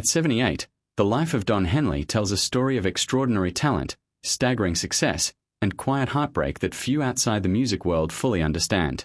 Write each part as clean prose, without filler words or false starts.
At 78, the life of Don Henley tells a story of extraordinary talent, staggering success, and quiet heartbreak that few outside the music world fully understand.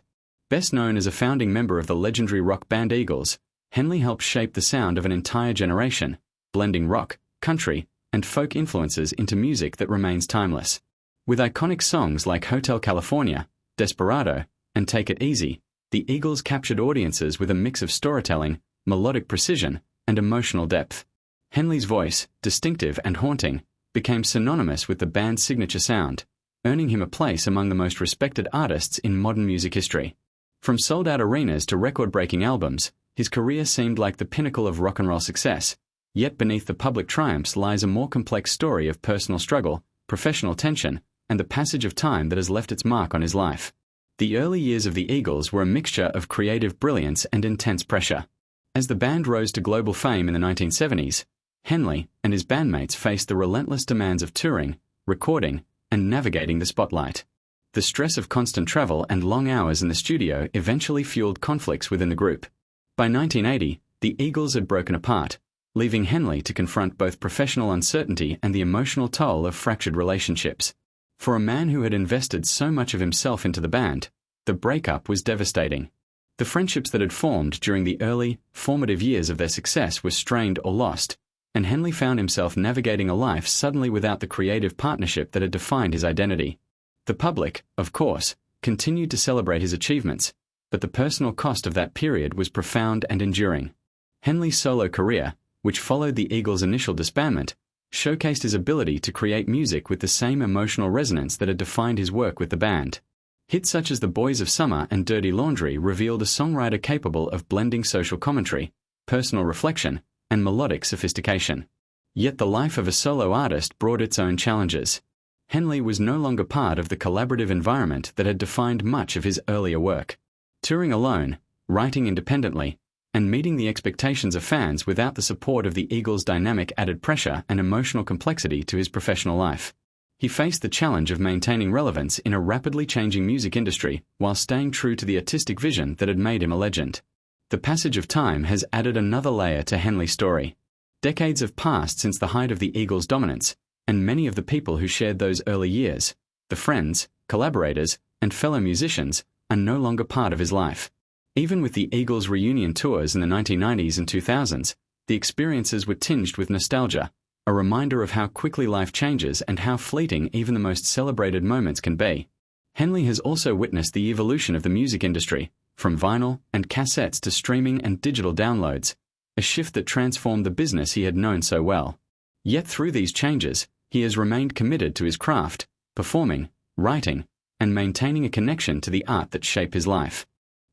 Best known as a founding member of the legendary rock band Eagles, Henley helped shape the sound of an entire generation, blending rock, country, and folk influences into music that remains timeless. With iconic songs like Hotel California, Desperado, and Take It Easy, the Eagles captured audiences with a mix of storytelling, melodic precision, and emotional depth. Henley's voice, distinctive and haunting, became synonymous with the band's signature sound, earning him a place among the most respected artists in modern music history. From sold-out arenas to record-breaking albums, his career seemed like the pinnacle of rock and roll success, yet beneath the public triumphs lies a more complex story of personal struggle, professional tension, and the passage of time that has left its mark on his life. The early years of the Eagles were a mixture of creative brilliance and intense pressure. As the band rose to global fame in the 1970s, Henley and his bandmates faced the relentless demands of touring, recording, and navigating the spotlight. The stress of constant travel and long hours in the studio eventually fueled conflicts within the group. By 1980, the Eagles had broken apart, leaving Henley to confront both professional uncertainty and the emotional toll of fractured relationships. For a man who had invested so much of himself into the band, the breakup was devastating. The friendships that had formed during the early, formative years of their success were strained or lost, and Henley found himself navigating a life suddenly without the creative partnership that had defined his identity. The public, of course, continued to celebrate his achievements, but the personal cost of that period was profound and enduring. Henley's solo career, which followed the Eagles' initial disbandment, showcased his ability to create music with the same emotional resonance that had defined his work with the band. Hits such as The Boys of Summer and Dirty Laundry revealed a songwriter capable of blending social commentary, personal reflection, and melodic sophistication. Yet the life of a solo artist brought its own challenges. Henley was no longer part of the collaborative environment that had defined much of his earlier work. Touring alone, writing independently, and meeting the expectations of fans without the support of the Eagles' dynamic added pressure and emotional complexity to his professional life. He faced the challenge of maintaining relevance in a rapidly changing music industry while staying true to the artistic vision that had made him a legend. The passage of time has added another layer to Henley's story. Decades have passed since the height of the Eagles' dominance, and many of the people who shared those early years, the friends, collaborators, and fellow musicians, are no longer part of his life. Even with the Eagles' reunion tours in the 1990s and 2000s, the experiences were tinged with nostalgia, a reminder of how quickly life changes and how fleeting even the most celebrated moments can be. Henley has also witnessed the evolution of the music industry, from vinyl and cassettes to streaming and digital downloads, a shift that transformed the business he had known so well. Yet through these changes, he has remained committed to his craft, performing, writing, and maintaining a connection to the art that shaped his life.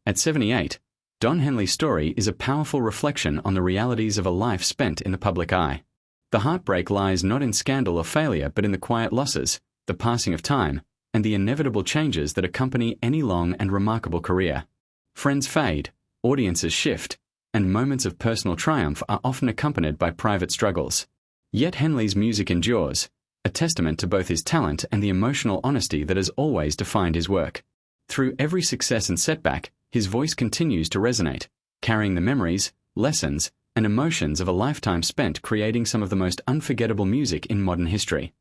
At 78, Don Henley's story is a powerful reflection on the realities of a life spent in the public eye. The heartbreak lies not in scandal or failure but in the quiet losses, the passing of time, and the inevitable changes that accompany any long and remarkable career. Friends fade, audiences shift, and moments of personal triumph are often accompanied by private struggles. Yet Henley's music endures, a testament to both his talent and the emotional honesty that has always defined his work. Through every success and setback, his voice continues to resonate, carrying the memories, lessons, and emotions of a lifetime spent creating some of the most unforgettable music in modern history.